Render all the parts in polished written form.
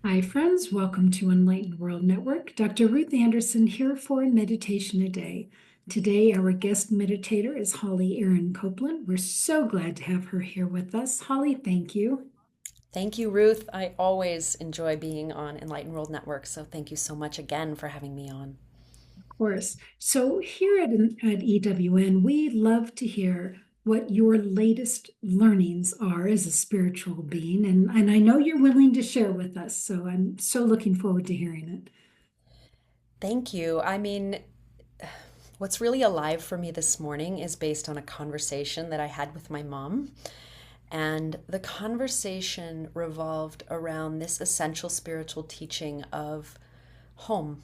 Hi, friends. Welcome to Enlightened World Network. Dr. Ruth Anderson here for a meditation a day. Today, our guest meditator is Holly Erin Copeland. We're so glad to have her here with us. Holly, thank you. Thank you, Ruth. I always enjoy being on Enlightened World Network, so thank you so much again for having me on. Of course. So, here at EWN, we love to hear what your latest learnings are as a spiritual being. And I know you're willing to share with us. So, I'm so looking forward to hearing it. Thank you. What's really alive for me this morning is based on a conversation that I had with my mom. And the conversation revolved around this essential spiritual teaching of home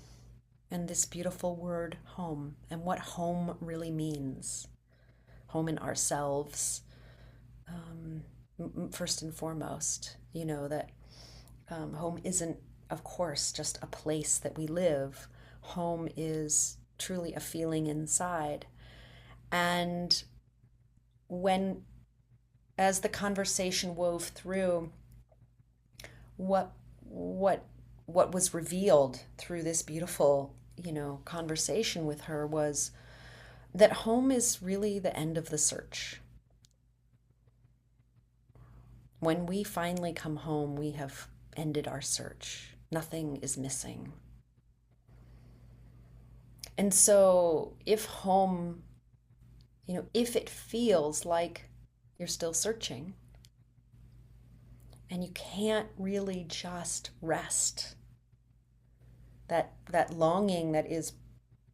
and this beautiful word home and what home really means. Home in ourselves, first and foremost. That home isn't, of course, just a place that we live. Home is truly a feeling inside. And when, as the conversation wove through, what what what was revealed through this beautiful, conversation with her was that home is really the end of the search. When we finally come home, we have ended our search. Nothing is missing. And so, if home, if it feels like you're still searching and you can't really just rest, that longing that is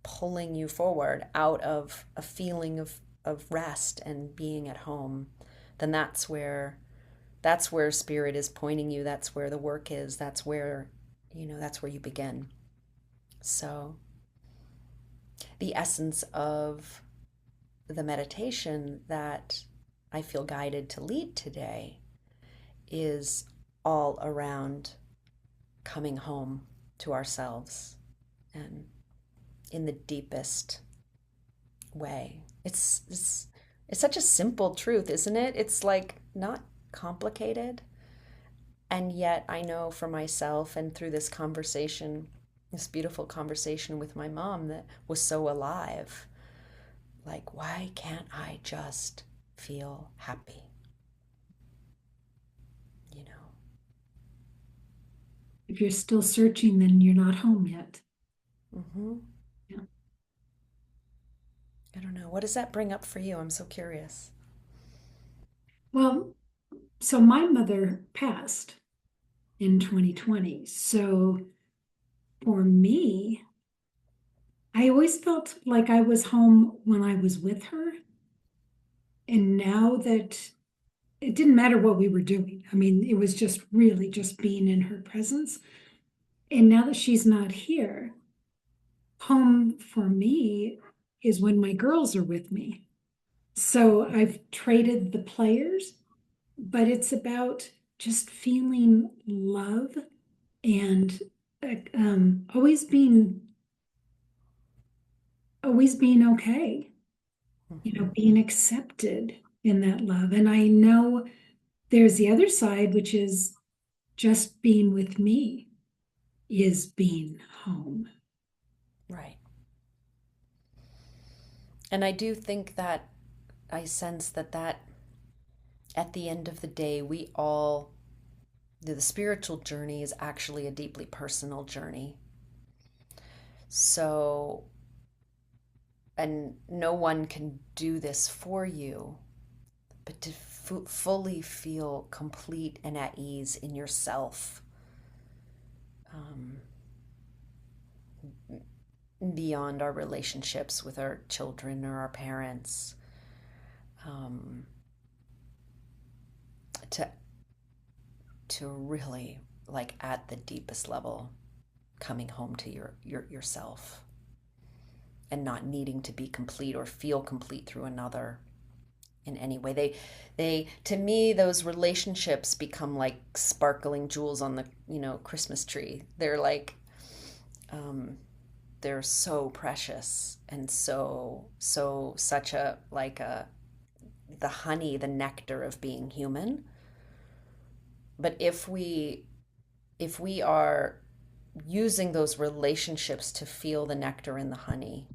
pulling you forward out of a feeling of rest and being at home, then that's where spirit is pointing you. That's where the work is. That's where you begin. So the essence of the meditation that I feel guided to lead today is all around coming home to ourselves and in the deepest way. It's such a simple truth, isn't it? It's like not complicated. And yet I know for myself and through this conversation, this beautiful conversation with my mom that was so alive. Like, why can't I just feel happy? You know? If you're still searching, then you're not home yet. hmm Yeah. I don't know. What does that bring up for you? I'm so curious. Well, so my mother passed in 2020. So for me, I always felt like I was home when I was with her. And now that it didn't matter what we were doing, I mean, it was just really just being in her presence. And now that she's not here, home for me is when my girls are with me. So I've traded the players, but it's about just feeling love and always being okay, hmm being accepted in that love. And I know there's the other side, which is just being with me is being home. Right. And I do think that I sense that at the end of the day, we all, the spiritual journey is actually a deeply personal journey. So, and no one can do this for you, but to fully feel complete and at ease in yourself, um, beyond our relationships with our children or our parents, um, to really, like, at the deepest level, coming home to yourself and not needing to be complete or feel complete through another in any way. They to me, those relationships become like sparkling jewels on the, Christmas tree. They're like, um they're so precious and such a, like, the honey, the nectar of being human. But if we if we are using those relationships to feel the nectar in the honey,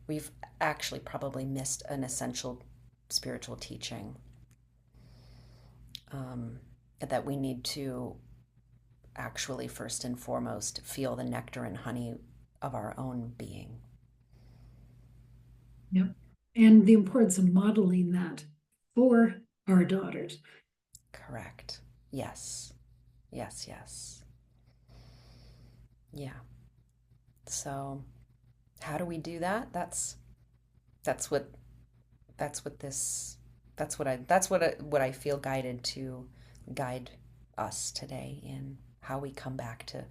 we've actually probably missed an essential spiritual teaching, um, that we need to actually, first and foremost, feel the nectar and honey of our own being. Yep. And the importance of modeling that for our daughters. Correct. Yes. Yes, yes. Yeah. So, how do we do that? That's what that's what this what I feel guided to guide us today in how we come back to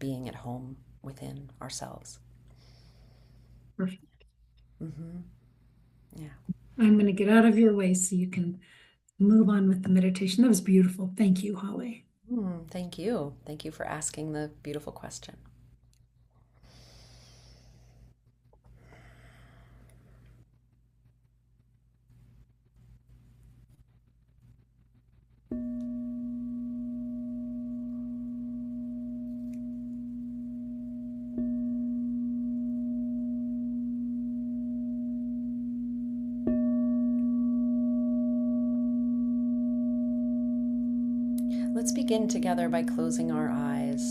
being at home within ourselves. Perfect. Mm-hmm. Yeah. I'm going to get out of your way so you can move on with the meditation. That was beautiful. Thank you, Holly. Thank you. Thank you for asking the beautiful question. Let's begin together by closing our eyes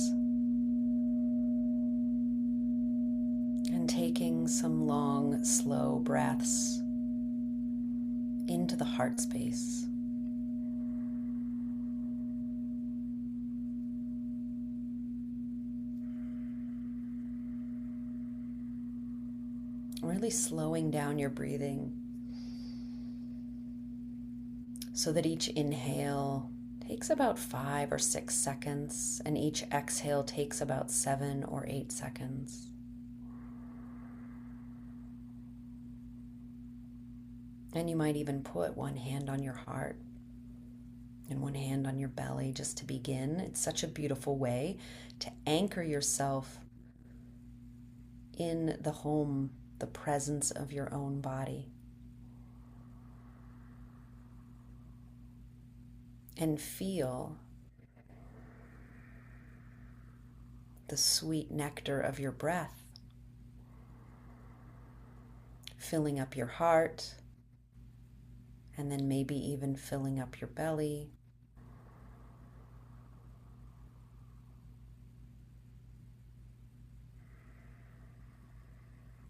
and taking some long, slow breaths into the heart space. Really slowing down your breathing so that each inhale takes about 5 or 6 seconds and each exhale takes about 7 or 8 seconds. And you might even put one hand on your heart and one hand on your belly just to begin. It's such a beautiful way to anchor yourself in the home, the presence of your own body. And feel the sweet nectar of your breath filling up your heart, and then maybe even filling up your belly.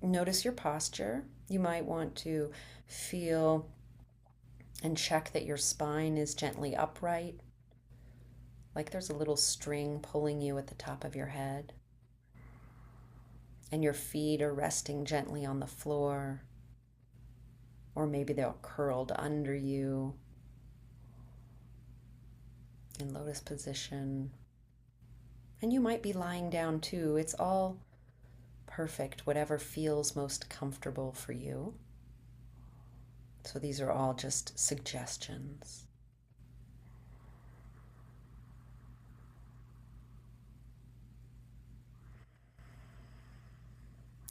Notice your posture. You might want to feel and check that your spine is gently upright, like there's a little string pulling you at the top of your head. And your feet are resting gently on the floor, or maybe they're curled under you in lotus position. And you might be lying down too. It's all perfect, whatever feels most comfortable for you. So these are all just suggestions.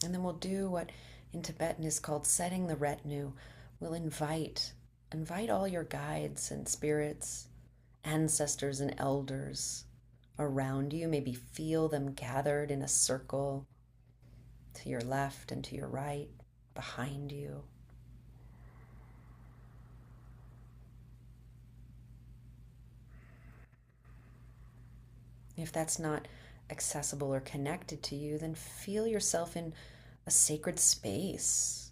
And then we'll do what in Tibetan is called setting the retinue. We'll invite all your guides and spirits, ancestors and elders around you. Maybe feel them gathered in a circle to your left and to your right, behind you. If that's not accessible or connected to you, then feel yourself in a sacred space,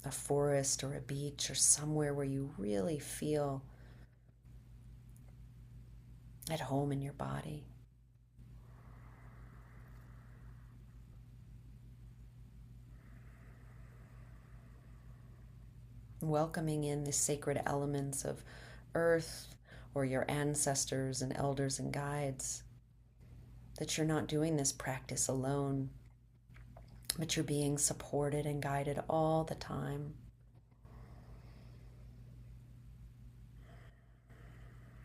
a forest or a beach or somewhere where you really feel at home in your body. Welcoming in the sacred elements of earth or your ancestors and elders and guides, that you're not doing this practice alone, but you're being supported and guided all the time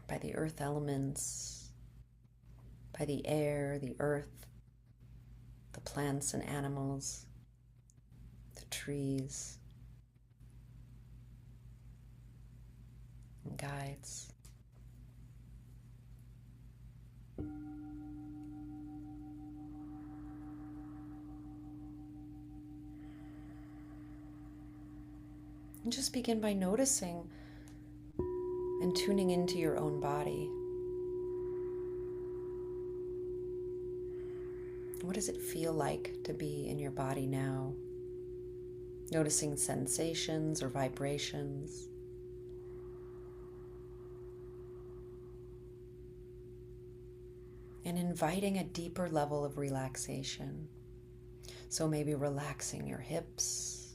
by the earth elements, by the air, the earth, the plants and animals, the trees, and guides. And just begin by noticing and tuning into your own body. What does it feel like to be in your body now? Noticing sensations or vibrations. And inviting a deeper level of relaxation. So maybe relaxing your hips,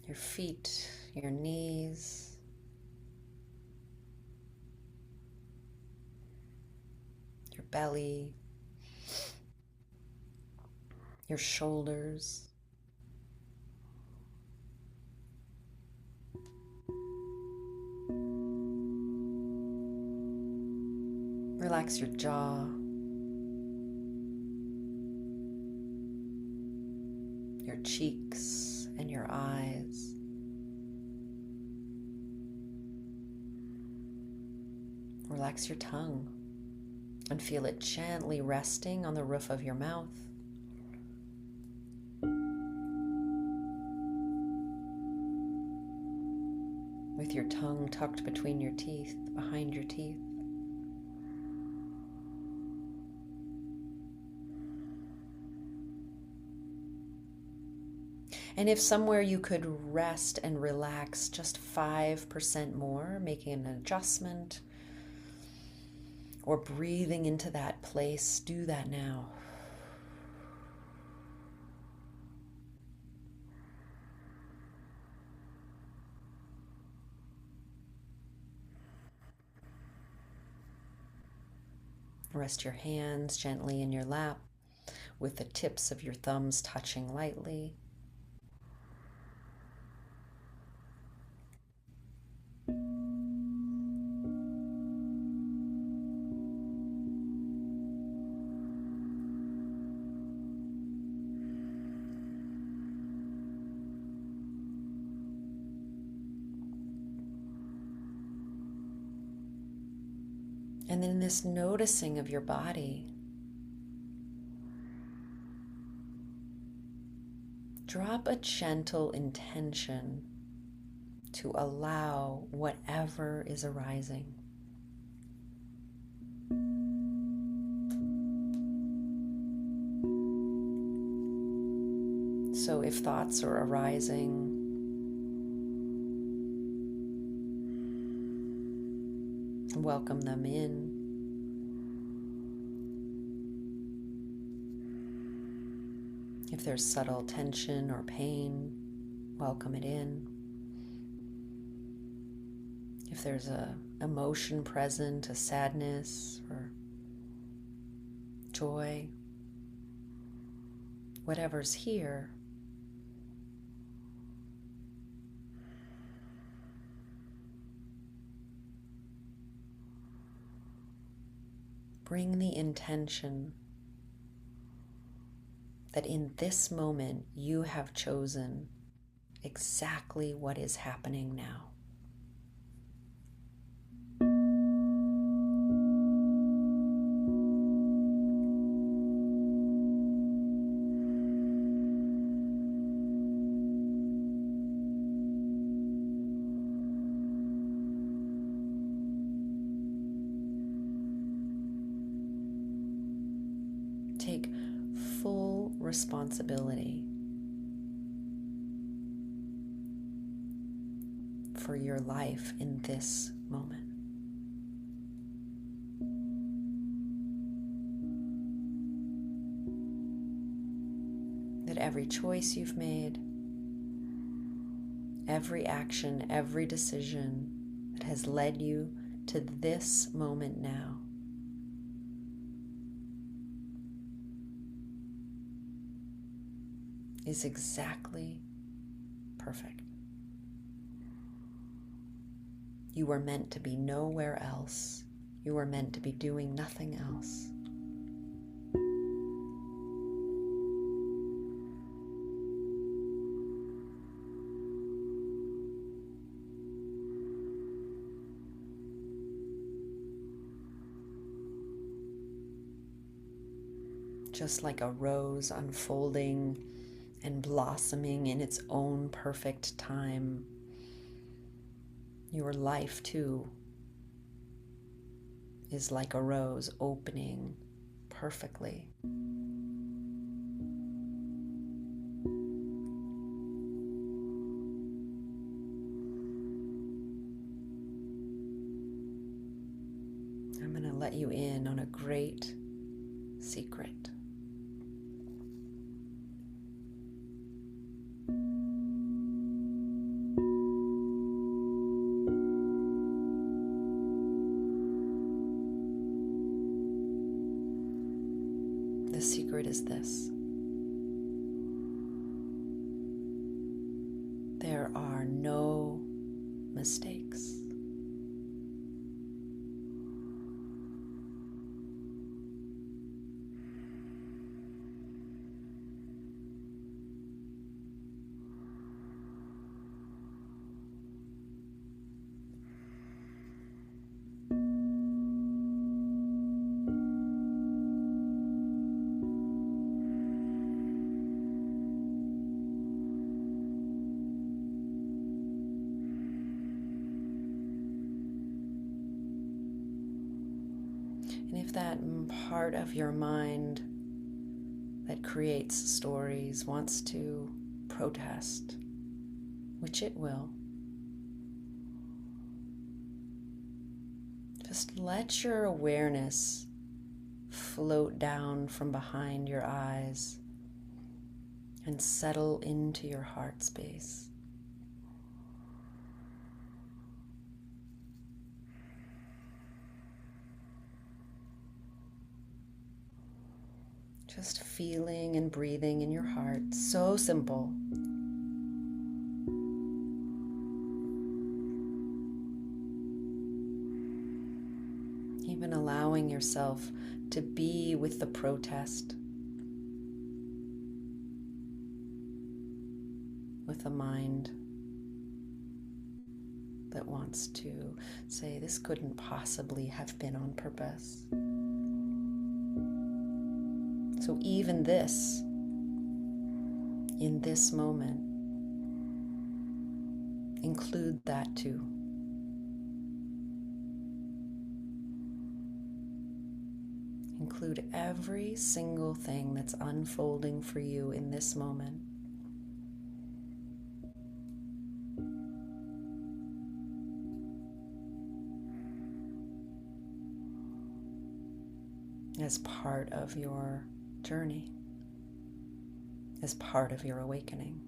your feet, your knees, your belly, your shoulders. Relax your jaw, your cheeks and your eyes. Relax your tongue and feel it gently resting on the roof of your mouth. With your tongue tucked between your teeth, behind your teeth. And if somewhere you could rest and relax just 5% more, making an adjustment or breathing into that place, do that now. Rest your hands gently in your lap with the tips of your thumbs touching lightly. And then this noticing of your body, drop a gentle intention to allow whatever is arising. So if thoughts are arising, welcome them in. If there's subtle tension or pain, welcome it in. If there's a emotion present, a sadness or joy, whatever's here, bring the intention that in this moment you have chosen exactly what is happening now. Take full responsibility for your life in this moment. That every choice you've made, every action, every decision that has led you to this moment now is exactly perfect. You were meant to be nowhere else. You were meant to be doing nothing else. just like a rose unfolding and blossoming in its own perfect time. Your life, too, is like a rose opening perfectly. I'm going to let you in on a great secret. The secret is this: there are no mistakes. And if that part of your mind that creates stories wants to protest, which it will, just let your awareness float down from behind your eyes and settle into your heart space. Just feeling and breathing in your heart. So simple. Even allowing yourself to be with the protest, with a mind that wants to say, this couldn't possibly have been on purpose. So even this, in this moment, include that too. Include every single thing that's unfolding for you in this moment. As part of your journey, as part of your awakening.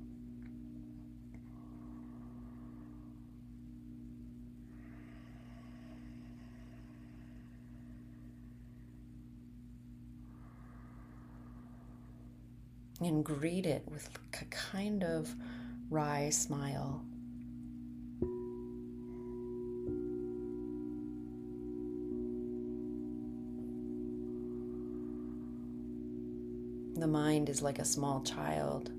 And greet it with a kind of wry smile. The mind is like a small child.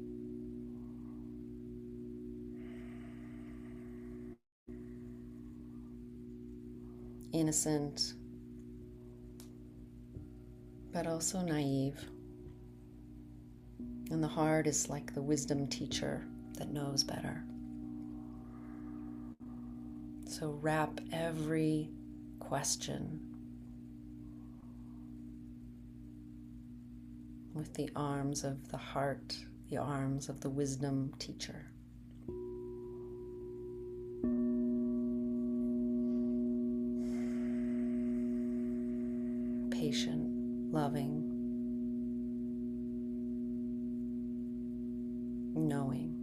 Innocent, but also naive. And the heart is like the wisdom teacher that knows better. So wrap every question with the arms of the heart, the arms of the wisdom teacher. Patient, loving, knowing.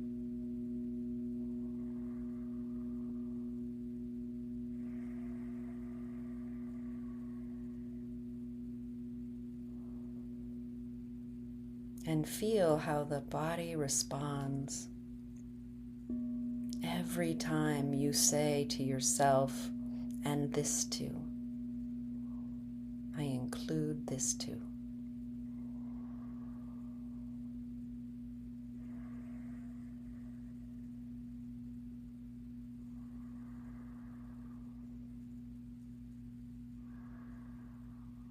And feel how the body responds every time you say to yourself, and this too. I include this too.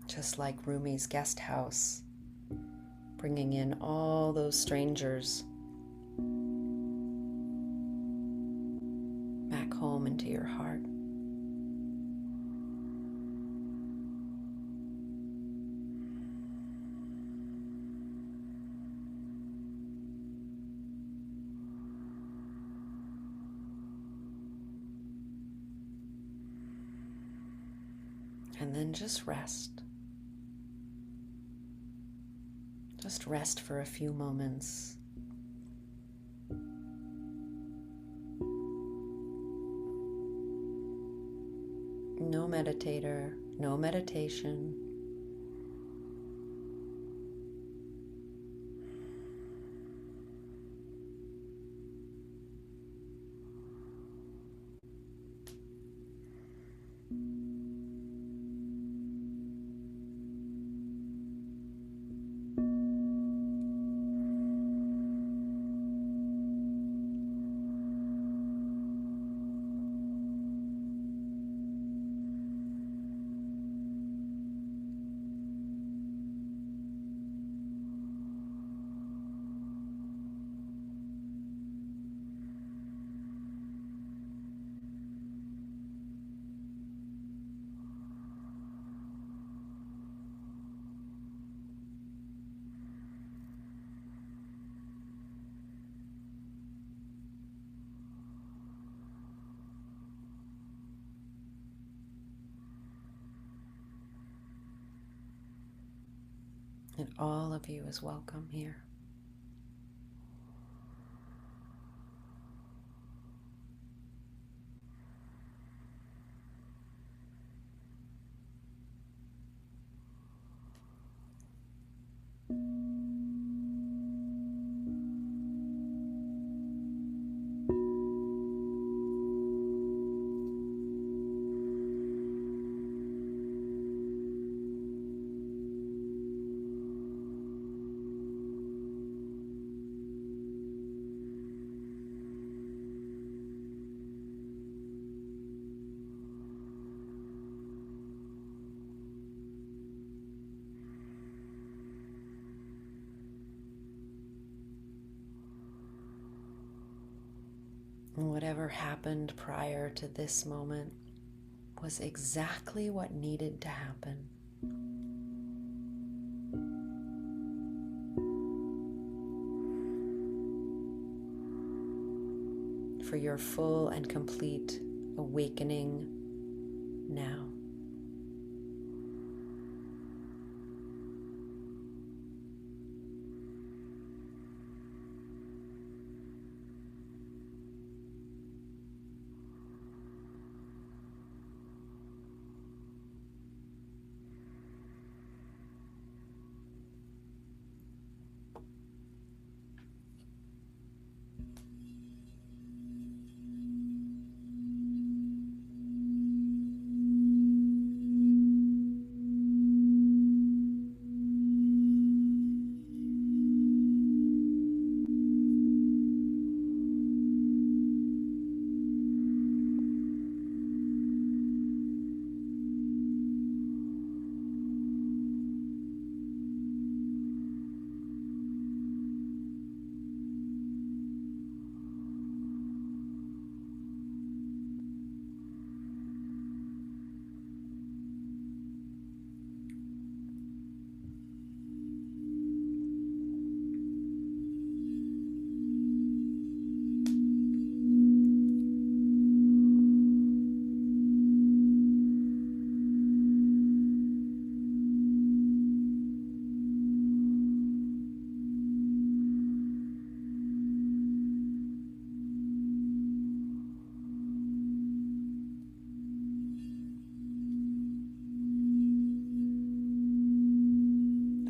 Just like Rumi's guest house, bringing in all those strangers back home into your heart. And then just rest. Just rest for a few moments. No meditator, no meditation. And all of you is welcome here. And whatever happened prior to this moment was exactly what needed to happen. For your full and complete awakening now.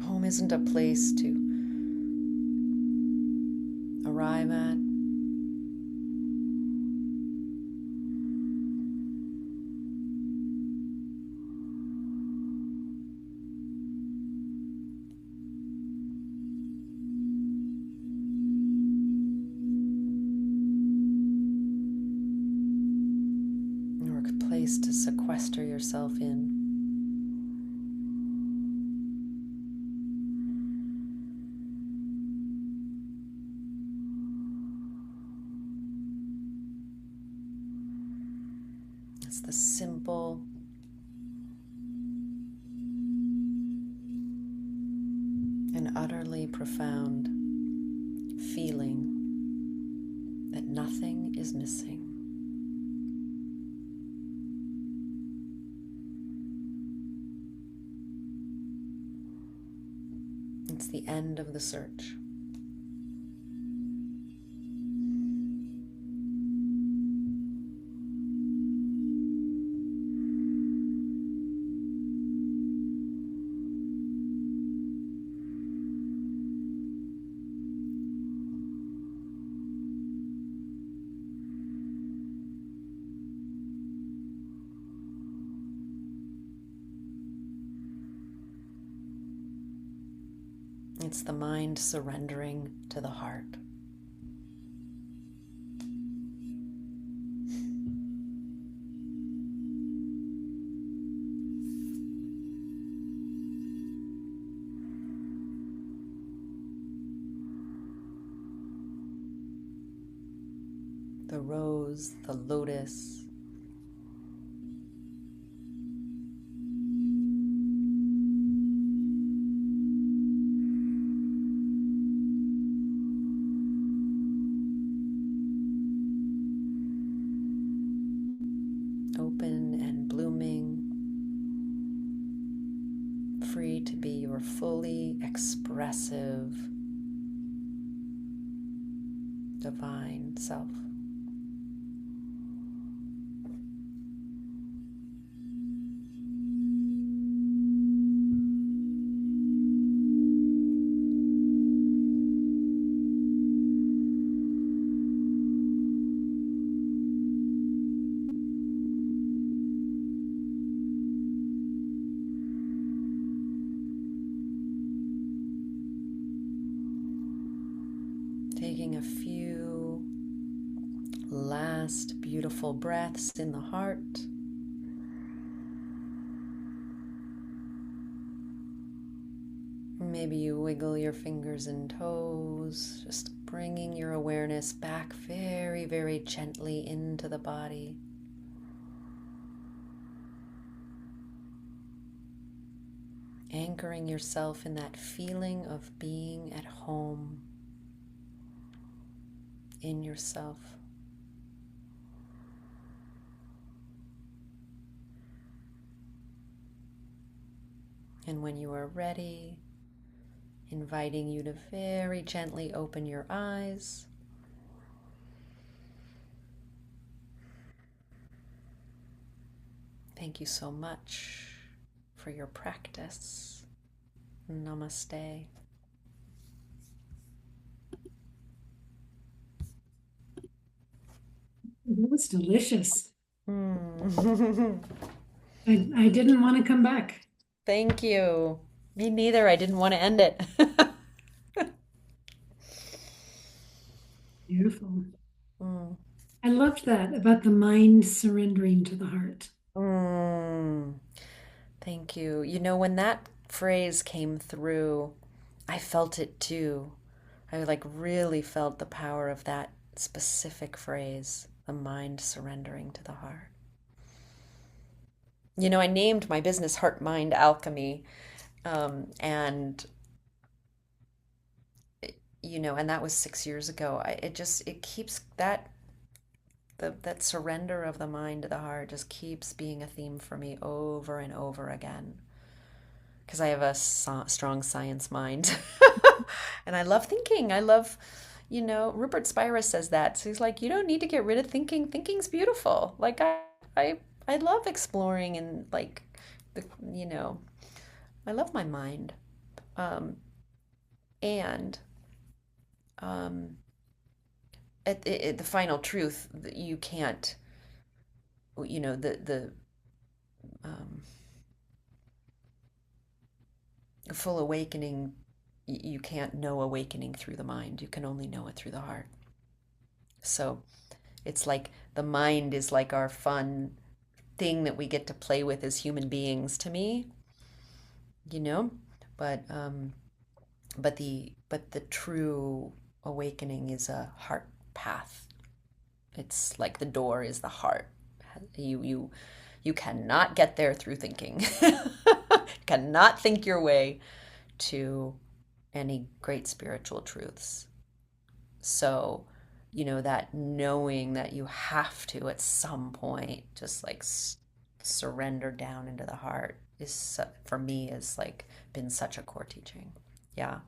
Home isn't a place to arrive at. Or a place to sequester yourself in. It's the simple and utterly profound feeling that nothing is missing. It's the end of the search. It's the mind surrendering to the heart. The rose, the lotus, open and blooming, free to be your fully expressive divine self. Taking a few last beautiful breaths in the heart. Maybe you wiggle your fingers and toes, just bringing your awareness back very, very gently into the body. Anchoring yourself in that feeling of being at home in yourself. And when you are ready, inviting you to very gently open your eyes. Thank you so much for your practice. Namaste. That was delicious. Mm. I didn't want to come back. Thank you. Me neither. I didn't want to end it. Beautiful. Mm. I loved that about the mind surrendering to the heart. Mm. Thank you. You know, when that phrase came through, I felt it too. I like really felt the power of that specific phrase, the mind surrendering to the heart. You know, I named my business Heart Mind Alchemy, and you know, and that was 6 years ago. It keeps that surrender of the mind to the heart just keeps being a theme for me over and over again. Because I have a strong science mind, and I love thinking. I love, you know, Rupert Spira says that. So he's like, you don't need to get rid of thinking. Thinking's beautiful. Like I, I love exploring and like, you know, I love my mind. Um, and um, at the final truth, you can't, you know, the um, full awakening, you can't know awakening through the mind. You can only know it through the heart. So it's like the mind is like our fun thing that we get to play with as human beings to me, you know, but but the true awakening is a heart path. It's like the door is the heart, You cannot get there through thinking. Cannot think your way to any great spiritual truths. So, that knowing that you have to at some point just like surrender down into the heart is for me is like been such a core teaching. Yeah.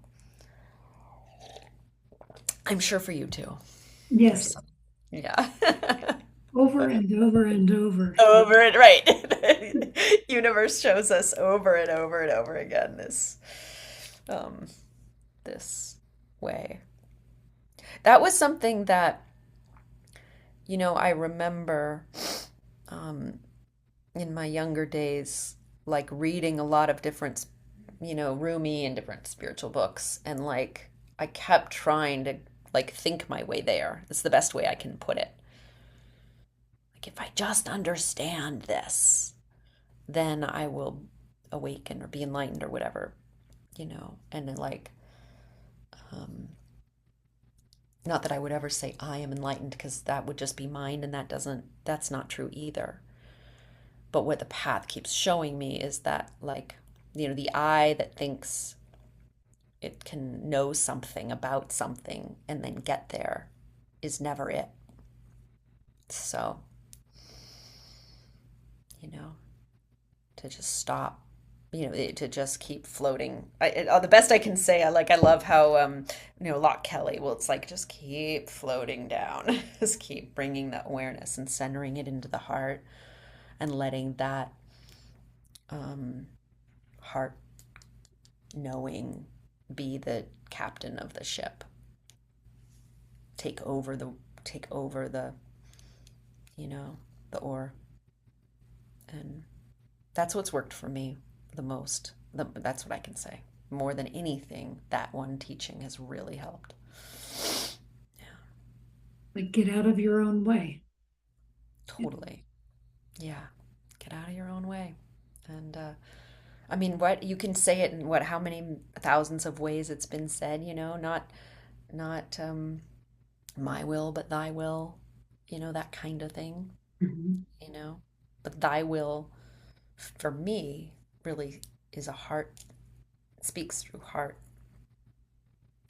I'm sure for you too. There's Yes, some. Yeah. over and over and over. Over it, right. The universe shows us over and over and over again um this way. That was something that, I remember um in my younger days, like reading a lot of different, Rumi and different spiritual books, and like I kept trying to like think my way there. It's the best way I can put it. Like if I just understand this, then I will awaken or be enlightened or whatever, and then like um not that I would ever say I am enlightened because that would just be mine, and that's not true either. But what the path keeps showing me is that, like, the I that thinks it can know something about something and then get there is never it. So, you know, to just stop, to just keep floating. The best I can say, I love how, Locke Kelly, well, it's like just keep floating down, just keep bringing that awareness and centering it into the heart and letting that um, heart knowing be the captain of the ship, take over the take over you know the oar. And that's what's worked for me the most. That's what I can say. More than anything, that one teaching has really helped. Yeah. Like get out of your own way. Totally. Yeah, get out of your own way. And I mean, what you can say it in how many thousands of ways it's been said, not my will but thy will, that kind of thing, Mhm. you know. But thy will for me really is a heart, it speaks through heart.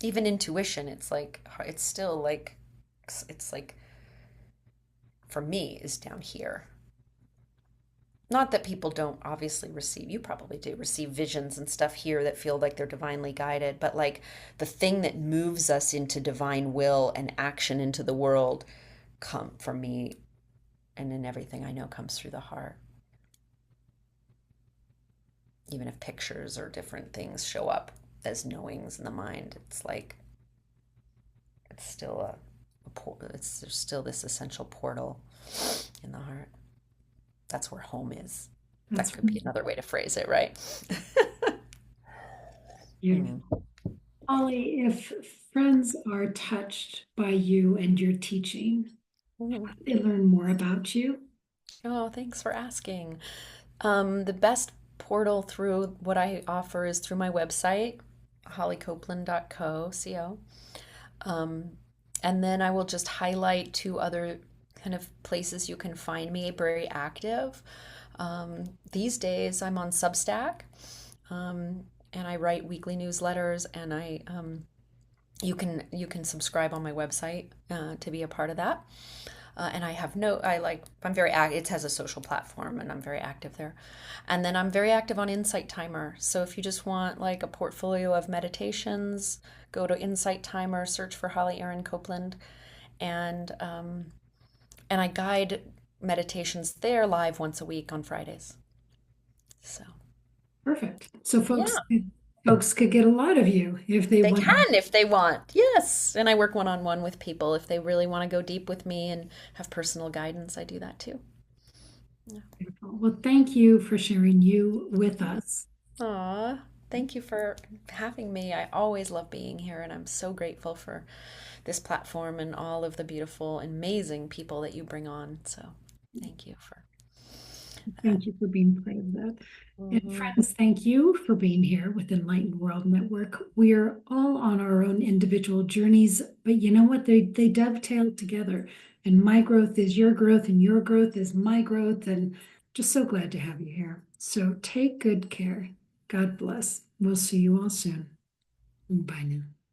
Even intuition, it's like it's still like it's like for me is down here. Not that people don't obviously receive, you probably do receive visions and stuff here that feel like they're divinely guided, but like the thing that moves us into divine will and action into the world come from me, and in everything I know comes through the heart. Even if pictures or different things show up as knowings in the mind, it's like it's still there's still this essential portal in the heart. That's where home is. That That's could be another way to phrase it, right? beautiful. Mm. Holly, if friends are touched by you and your teaching, Mm. they learn more about you. Oh, thanks for asking. The best portal through what I offer is through my website, hollycopeland.co. Um, and then I will just highlight two other kind of places you can find me very active. These days I'm on Substack, um, and I write weekly newsletters, and you can subscribe on my website to be a part of that. And I have no, I like, I'm very active. It has a social platform and I'm very active there. And then I'm very active on Insight Timer. So if you just want like a portfolio of meditations, go to Insight Timer, search for Holly Erin Copeland, and I guide meditations there live once a week on Fridays. So Perfect. So folks, yeah, folks could get a lot of you if they they want. can if they want. Yes. And I work one on one with people. If they really want to go deep with me and have personal guidance, I do that too. Yeah. Well, thank you for sharing you with us. Aw, thank you for having me. I always love being here, and I'm so grateful for this platform and all of the beautiful, amazing people that you bring on. So, thank you for Thank you for being part of that. And Hmm. friends, thank you for being here with Enlightened World Network. We're all on our own individual journeys, but you know what? They dovetail together. And my growth is your growth, and your growth is my growth. And just so glad to have you here. So take good care. God bless. We'll see you all soon. Bye now.